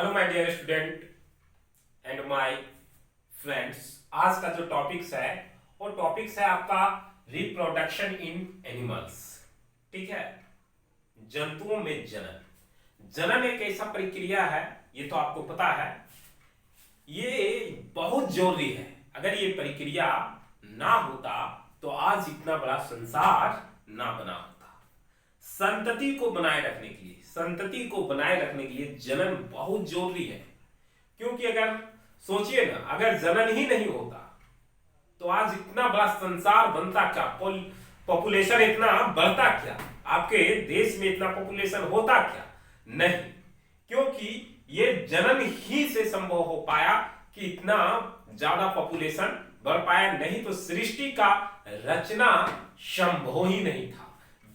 Hello my dear student and my friends. आज का जो टॉपिक्स है वो टॉपिक्स है आपका रिप्रोडक्शन इन एनिमल्स। ठीक है, जंतुओं में जनन। जनन एक ऐसा प्रक्रिया है, ये तो आपको पता है, ये बहुत जरूरी है। अगर ये प्रक्रिया ना होता तो आज इतना बड़ा संसार ना बना होता। संतति को बनाए रखने के लिए, जनन बहुत जरूरी है। क्योंकि अगर सोचिए ना, अगर जनन ही नहीं होता तो आज इतना बड़ा संसार बनता क्या, पॉपुलेशन इतना बढ़ता क्या, आपके देश में इतना पॉपुलेशन होता क्या? नहीं, क्योंकि ये जनन ही से संभव हो पाया कि इतना ज्यादा पॉपुलेशन बढ़ पाया। नहीं तो सृष्टि का रचना संभव ही नहीं था।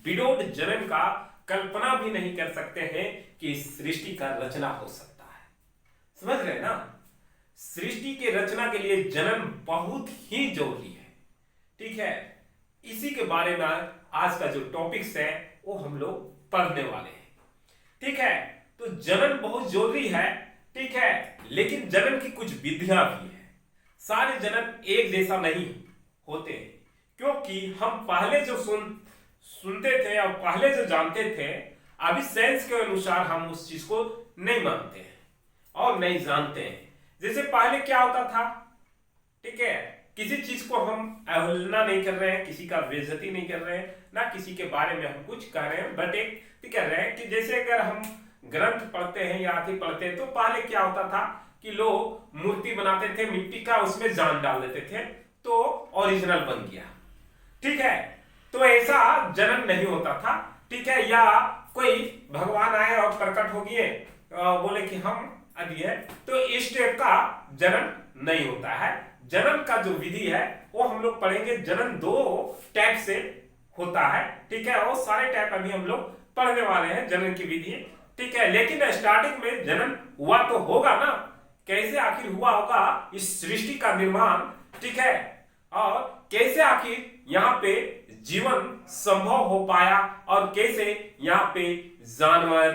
विदाउट जनन का कल्पना भी नहीं कर सकते हैं कि सृष्टि का रचना हो सकता है। समझ रहे ना? सृष्टि के रचना के लिए जनन बहुत ही जरूरी है। ठीक है, इसी के बारे में आज का जो टॉपिक्स है वो हम लोग पढ़ने वाले हैं। ठीक है, तो जनन बहुत जरूरी है। ठीक है, लेकिन जनन की कुछ विधियां भी है। सारे जनन एक जैसा नहीं होते, क्योंकि हम पहले जो सुनते थे और पहले जो जानते थे, अभी साइंस के अनुसार हम उस चीज को नहीं मानते हैं और नहीं जानते हैं। जैसे पहले क्या होता था, ठीक है, किसी चीज को हम अवहेलना नहीं कर रहे हैं, किसी का बेइज्जती नहीं कर रहे हैं, ना किसी के बारे में हम कुछ कह रहे हैं, बट एक कह रहे हैं कि जैसे अगर हम ग्रंथ पढ़ते हैं या आदि पढ़ते हैं, तो पहले क्या होता था कि लोग मूर्ति बनाते थे मिट्टी का, उसमें जान डाल देते थे तो ओरिजिनल बन गया। ठीक है, तो ऐसा जनन नहीं होता था। ठीक है, या कोई भगवान आए और प्रकट हो गए, बोले कि हम अभी है, तो इस टाइप का जनन नहीं होता है। जनन का जो विधि है वो हम लोग पढ़ेंगे। जनन दो टाइप से होता है। ठीक है, वो सारे टाइप अभी हम लोग पढ़ने वाले हैं, जनन की विधि। ठीक है, लेकिन स्टार्टिंग में जनन हुआ तो होगा ना, कैसे आखिर हुआ होगा इस सृष्टि का निर्माण। ठीक है, और कैसे आखिर यहाँ पे जीवन संभव हो पाया और कैसे यहाँ पे जानवर,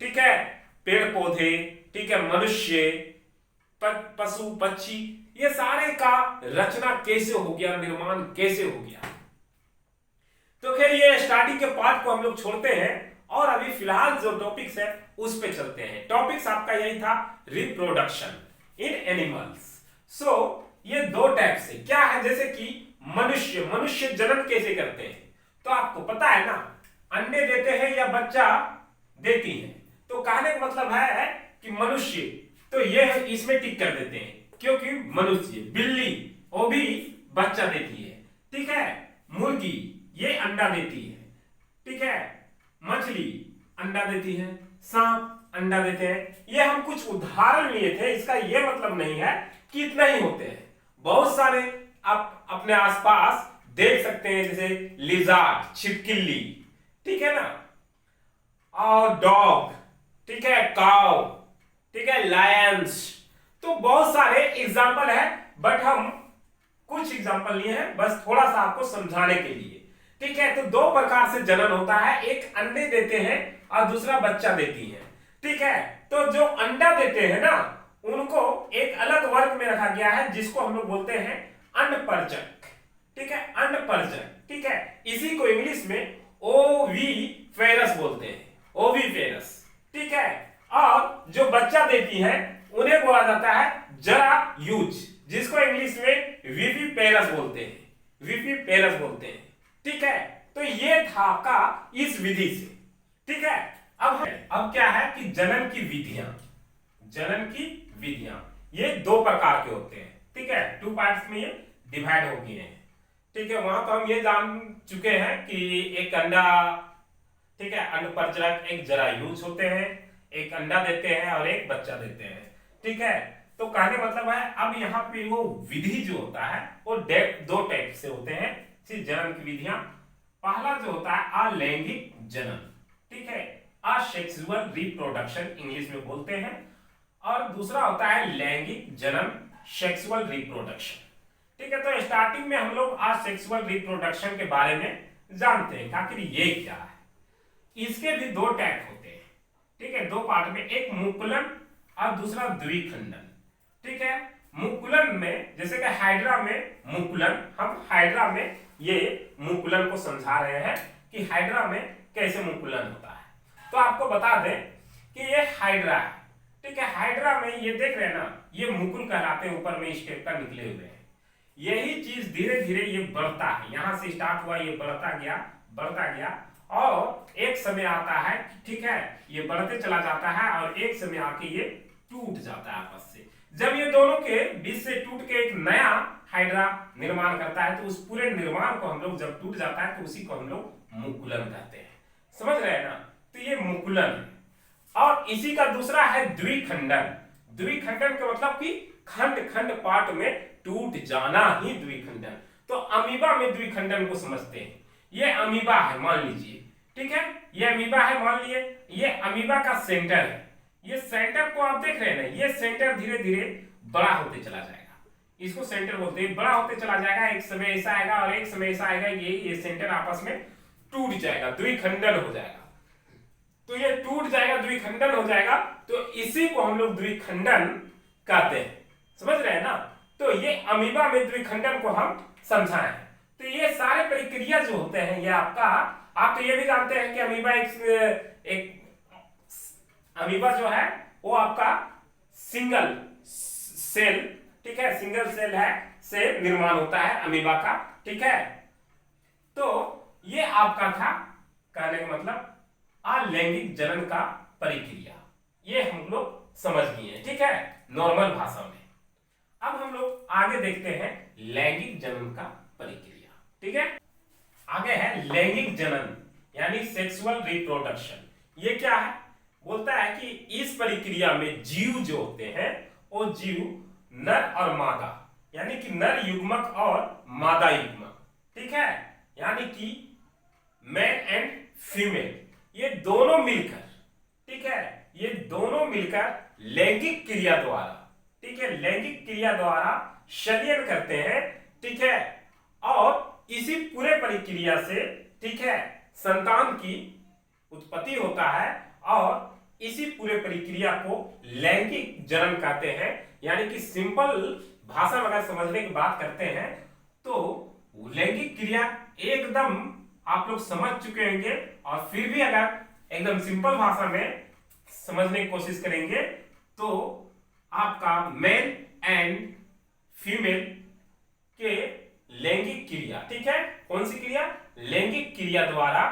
ठीक है, पेड़ पौधे, ठीक है, मनुष्य, पशु पक्षी, ये सारे का रचना कैसे हो गया, निर्माण कैसे हो गया। तो खैर ये स्टार्टिंग के पार्ट को हम लोग छोड़ते हैं और अभी फिलहाल जो टॉपिक्स है उस पे चलते हैं। टॉपिक्स आपका यही था, रिप्रोडक्शन इन एनिमल्स। सो ये दो टाइप से क्या है, जैसे कि मनुष्य जनन कैसे करते हैं, तो आपको पता है ना, अंडे देते हैं या बच्चा देती है। तो कहने का मतलब है कि मनुष्य, तो ये इसमें टिक कर देते हैं, क्योंकि मनुष्य, बिल्ली वो भी बच्चा देती है। ठीक है, मुर्गी ये अंडा देती है। ठीक है, मछली अंडा देती है, सांप अंडा देते हैं। ये हम कुछ उदाहरण लिए थे, इसका ये मतलब नहीं है कि इतना ही होते हैं, बहुत सारे आप अपने आसपास देख सकते हैं, जैसे लिजार्ड, छिपकली, ठीक है ना, और डॉग, ठीक है, काउ, ठीक है, लायंस। तो बहुत सारे एग्जाम्पल है, बट हम कुछ एग्जाम्पल लिए हैं बस थोड़ा सा आपको समझाने के लिए। ठीक है, तो दो प्रकार से जनन होता है, एक अंडे देते हैं और दूसरा बच्चा देती है। ठीक है, तो जो अंडा देते हैं ना, उनको एक अलग वर्ग में रखा गया है, जिसको हम लोग बोलते हैं अनपरजक। ठीक है, अनपरजक। ठीक है, इसी को इंग्लिश में ओवीफेरस बोलते हैं, ओवीफेरस। ठीक है, और जो बच्चा देती है उन्हें बोला जाता है जरायुज, जिसको इंग्लिश में विविपेरस बोलते हैं, विविपेरस बोलते हैं। ठीक है, तो ये था का इस विधि से। ठीक है, अब क्या है कि जनन की विधियां ये दो प्रकार के होते हैं। ठीक है, टू पार्ट्स में ये डिवाइड हो गए हैं। ठीक है, वहां तो हम ये जान चुके हैं कि एक अंडा, ठीक है, अनपरजक, एक जरायुज होते हैं, एक अंडा देते हैं और एक बच्चा देते हैं। ठीक है, तो कहने मतलब है, अब यहाँ पे वो विधि जो होता है वो दो टाइप से होते हैं जनन की विधियां। पहला जो होता है अलैंगिक जनन, ठीक है, असेक्सुअल रिप्रोडक्शन इंग्लिश में बोलते हैं, और दूसरा होता है लैंगिक जनन, सेक्सुअल रिप्रोडक्शन। ठीक है, तो स्टार्टिंग में हम लोग असेक्सुअल रिप्रोडक्शन के बारे में जानते हैं, आखिर ये क्या है। इसके भी दो टाइप होते हैं। ठीक है, दो पार्ट में, एक मुकुलन और दूसरा द्विखंडन। ठीक है, मुकुलन में जैसे कि हाइड्रा में मुकुलन, हम हाइड्रा में ये मुकुलन को समझा रहे हैं कि हाइड्रा में कैसे मुकुलन होता है। तो आपको बता दें कि ये हाइड्रा है। ठीक है, हाइड्रा में ये देख रहे हैं ना, ये मुकुल कहलाते हैं, ऊपर में इस टाइप का निकले हुए हैं। यही चीज धीरे धीरे ये बढ़ता है, यहां से स्टार्ट हुआ, ये बढ़ता गया और एक समय आता है, ठीक है, ये बढ़ते चला जाता है और एक समय आके ये टूट जाता है आपस से। जब ये दोनों के बीच से टूट के एक नया हाइड्रा निर्माण करता है, तो उस पूरे निर्माण को हम लोग, जब टूट जाता है तो उसी को हम लोग मुकुलन कहते हैं। समझ रहे हैं ना, तो ये मुकुलन है। और इसी का दूसरा है द्विखंडन। द्विखंडन का मतलब कि खंड खंड पार्ट में टूट जाना ही द्विखंडन। तो अमीबा में द्विखंडन को समझते हैं। ये अमीबा है मान लीजिए, ठीक है, ये अमीबा है मान लिए, ये अमीबा का सेंटर है। ये सेंटर को आप देख रहे हैं ना, ये सेंटर धीरे धीरे बड़ा होते चला जाएगा, इसको सेंटर बोलते हैं। बड़ा होते चला जाएगा, एक समय ऐसा आएगा और एक समय ऐसा आएगा, ये सेंटर आपस में टूट जाएगा, द्विखंडन हो जाएगा। तो ये टूट जाएगा, द्विखंडन हो जाएगा, तो इसी को हम लोग द्विखंडन कहते हैं। समझ रहे हैं ना, तो ये अमीबा में द्विखंडन को हम समझाएं। तो ये सारे प्रक्रिया जो होते हैं, ये आपका, आप तो ये भी जानते हैं कि अमीबा एक अमीबा जो है वो आपका सिंगल सेल, ठीक है, सिंगल सेल है, से निर्माण होता है अमीबा का। ठीक है, तो ये आपका था कहने का मतलब अलैंगिक जनन का प्रक्रिया, ये हम लोग समझ गए। ठीक है, नॉर्मल भाषा में। अब हम लोग आगे देखते हैं लैंगिक जनन का प्रक्रिया। ठीक है, आगे है लैंगिक जनन यानी सेक्सुअल रिप्रोडक्शन। ये क्या है, बोलता है कि इस प्रक्रिया में जीव जो होते हैं वो जीव नर और मादा, यानी कि नर युग्मक और मादा युग्मक, ठीक है, यानी कि मैन एंड फीमेल, ये दोनों मिलकर, ठीक है, ये दोनों मिलकर लैंगिक क्रिया द्वारा, ठीक है, लैंगिक क्रिया द्वारा शयन करते हैं। ठीक है, और इसी पूरे प्रक्रिया से, ठीक है, संतान की उत्पत्ति होता है और इसी पूरे प्रक्रिया को लैंगिक जनन कहते हैं। यानी कि सिंपल भाषा में अगर समझने की बात करते हैं तो लैंगिक क्रिया एकदम आप लोग समझ चुके होंगे, और फिर भी अगर एकदम सिंपल भाषा में समझने की कोशिश करेंगे तो आपका मेल एंड फीमेल के लैंगिक क्रिया, ठीक है, कौन सी क्रिया, लैंगिक क्रिया द्वारा,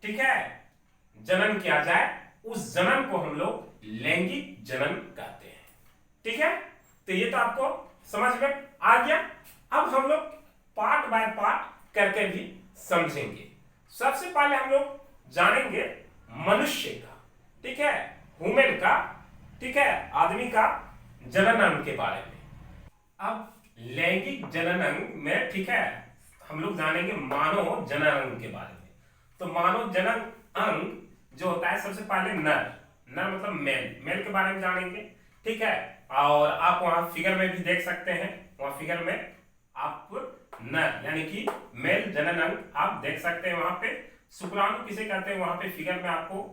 ठीक है, जनन किया जाए, उस जनन को हम लोग लैंगिक जनन कहते हैं। ठीक है, तो ये तो आपको समझ में आ गया। अब हम लोग पार्ट बाय पार्ट करके भी समझेंगे। सबसे पहले हम लोग जानेंगे मनुष्य का, ठीक है, ह्यूमन का, ठीक है, आदमी का जनन अंग के बारे में। अब लैंगिक जनन अंग में, ठीक है, हम लोग जानेंगे मानव जनन अंग के बारे में। तो मानव जनन अंग जो होता है, सबसे पहले नर मतलब मेल के बारे में जानेंगे। ठीक है, और आप वहां फिगर में भी देख सकते हैं, वहां फिगर में आप नर यानी कि मेल जनन अंग आप देख सकते हैं। वहां पे शुक्राणु किसे कहते हैं, वहां पे फिगर में आपको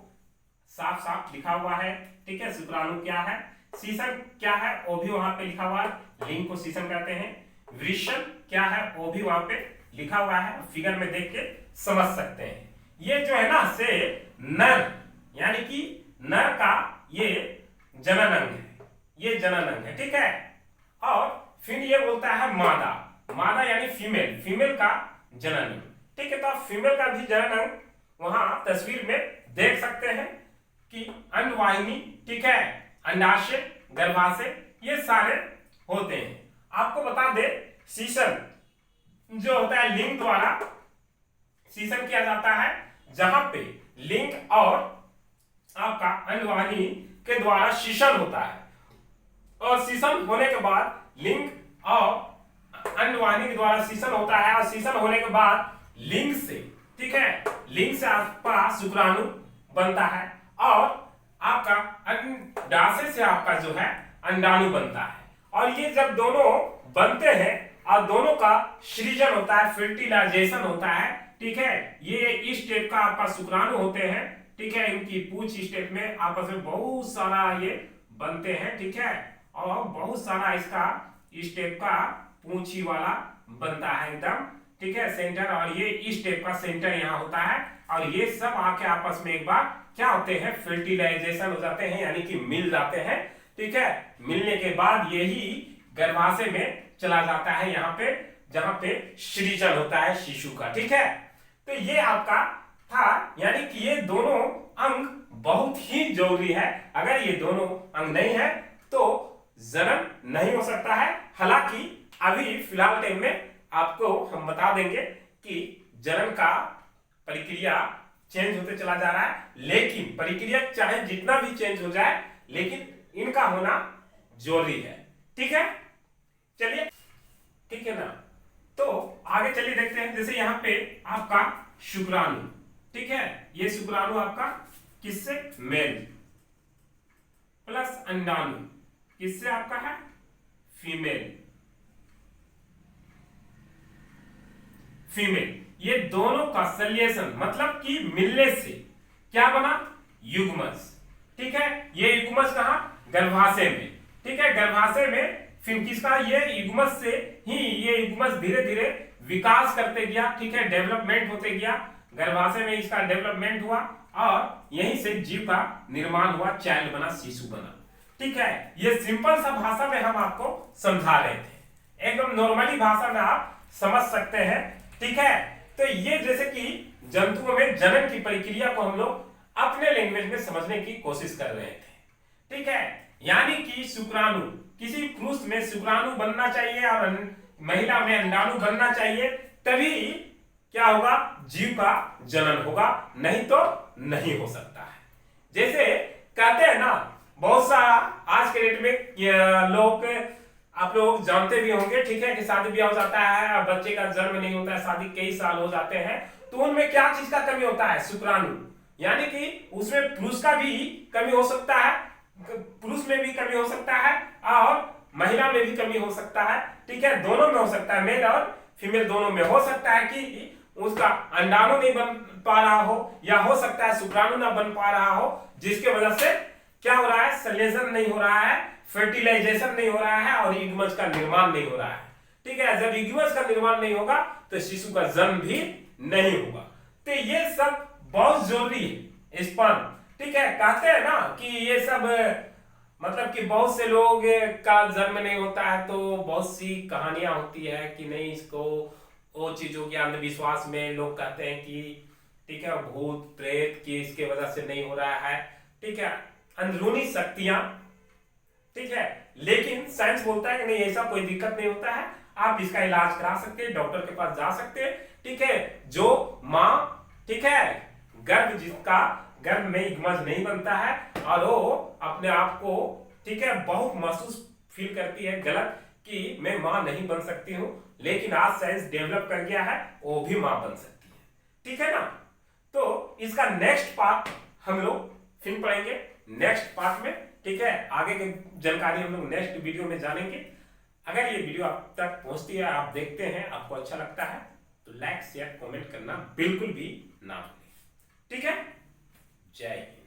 साफ साफ लिखा हुआ है। ठीक है, शुक्राणु क्या है, सीसन क्या है वो भी वहां पे लिखा हुआ है, लिंग को सीसन कहते हैं। वृषण क्या है वो भी वहां पे लिखा हुआ है, फिगर में देख के समझ सकते हैं। ये जो है ना से नर यानी कि नर का ये जनन अंग है, ये जनन अंग है। ठीक है, और फिर ये बोलता है मादा यानी फीमेल का जनन अंग। ठीक है, तो आप फीमेल का भी जनन अंग वहां तस्वीर में देख सकते हैं कि अंडवाहिनी, ठीक है, अंडाशय, गर्भाशय, ये सारे होते हैं। आपको बता दे सीसन जो होता है लिंग द्वारा सीसन किया जाता है, जहां पे लिंग और आपका अंडवाहिनी के द्वारा शीशन होता है, और शीशन होने के बाद लिंग और अंडवाहिनी के द्वारा शीशन होता है, और शीशन होने के बाद लिंग से, ठीक है, लिंग से आपका शुक्राणु बनता है, और आपका अंडाशय से आपका जो है अंडाणु बनता है। और ये जब दोनों बनते हैं और दोनों का सृजन होता है, फर्टिलाइजेशन होता है। ठीक है, ये इस टाइप का आपका शुक्राणु होते हैं, ठीक है, इनकी पूंछ स्टेप में आपस में बहुत सारा ये बनते हैं, ठीक है, और बहुत सारा इसका स्टेप का पूंछी वाला बनता है एकदम, ठीक है, सेंटर, और ये स्टेप का सेंटर यहाँ होता है, और ये सब आके आपस में एक बार क्या होते हैं, फर्टिलाइजेशन हो जाते हैं, यानी कि मिल जाते हैं, ठीक है। मिलने के बाद यही गर्भाशय में चला जाता है, यहाँ पे जहां पे सृजन होता है शिशु का, ठीक है। तो ये आपका था, यानी कि ये दोनों अंग बहुत ही जरूरी है। अगर ये दोनों अंग नहीं है तो जन्म नहीं हो सकता है। हालांकि अभी फिलहाल टाइम में आपको हम बता देंगे कि जन्म का प्रक्रिया चेंज होते चला जा रहा है, लेकिन प्रक्रिया चाहे जितना भी चेंज हो जाए, लेकिन इनका होना जरूरी है, ठीक है। चलिए, ठीक है ना, तो आगे चलिए देखते हैं। जैसे यहाँ पे आपका शुक्राणु, ठीक है, ये शुक्राणु आपका किससे, मेल, प्लस अंडाणु किससे आपका है, फीमेल, फीमेल, ये दोनों का संश्लेषण मतलब कि मिलने से क्या बना, युग्मज, ठीक है। ये युग्मज कहां, गर्भाशय में, ठीक है, गर्भाशय में फिर किसका, ये युग्मज से ही ये युग्मज धीरे धीरे विकास करते गया, ठीक है, डेवलपमेंट होते गया, गर्भाशय में इसका डेवलपमेंट हुआ और यहीं से जीव का निर्माण हुआ, चाइल्ड बना, शिशु बना, ठीक है। ये सिंपल सा भाषा में हम आपको समझा रहे थे, एकदम नॉर्मली भाषा में आप समझ सकते हैं, ठीक है। तो ये जैसे कि जंतुओं में जनन की प्रक्रिया को हम लोग अपने लैंग्वेज में समझने की कोशिश कर रहे थे, ठीक है। यानी कि शुक्राणु, किसी पुरुष में शुक्राणु बनना चाहिए और महिला में अंडाणु बनना चाहिए, तभी क्या होगा, जीव का जनन होगा, नहीं तो नहीं हो सकता है। जैसे कहते हैं ना, बहुत सारा आज के डेट में लोग, आप लोग जानते भी होंगे, ठीक है, कि शादी ब्याह हो जाता है और बच्चे का जन्म नहीं होता है, शादी कई साल हो जाते हैं, तो उनमें क्या चीज का कमी होता है, शुक्राणु, यानी कि उसमें पुरुष का भी कमी हो सकता है, पुरुष में भी कमी हो सकता है और महिला में भी कमी हो सकता है, ठीक है, दोनों में हो सकता है, मेल और फीमेल दोनों में हो सकता है कि उसका अंडाणु नहीं बन पा रहा हो, या हो सकता है शुक्राणु ना बन पा रहा हो, जिसके वजह से क्या हो रहा है, संश्लेषण नहीं हो रहा है, फर्टिलाइजेशन नहीं हो रहा है और युग्मज का निर्माण नहीं हो रहा है, ठीक है। जब युग्मज का निर्माण नहीं होगा तो शिशु का जन्म भी नहीं होगा। तो ये सब बहुत जरूरी है, स्पर्म, ठीक है। कहते हैं ना कि ये सब मतलब कि बहुत से लोग का जन्म नहीं होता है, तो बहुत सी कहानियां होती है कि नहीं, इसको वो चीजों के अंधविश्वास में लोग कहते हैं कि, ठीक है, भूत प्रेत की इसके वजह से नहीं हो रहा है, ठीक है, अंदरूनी शक्तियां, ठीक है। लेकिन साइंस बोलता है कि नहीं, ऐसा कोई दिक्कत नहीं होता है, आप इसका इलाज करा सकते हैं, डॉक्टर के पास जा सकते हैं, ठीक है। जो माँ, ठीक है, गर्भ जिसका गर्भ में युग्मज नहीं बनता है और वो अपने आप को, ठीक है, बहुत महसूस फील करती है गलत कि मैं मां नहीं बन सकती हूं, लेकिन आज साइंस डेवलप कर गया है, वो भी मां बन सकती है, ठीक है ना। तो इसका नेक्स्ट पार्ट हम लोग फिर पढ़ेंगे नेक्स्ट पार्ट में, ठीक है। आगे की जानकारी हम लोग नेक्स्ट वीडियो में जानेंगे। अगर ये वीडियो आप तक पहुंचती है, आप देखते हैं, आपको अच्छा लगता है, तो लाइक शेयर कमेंट करना बिल्कुल भी ना भूलें, ठीक है। जय हिंद।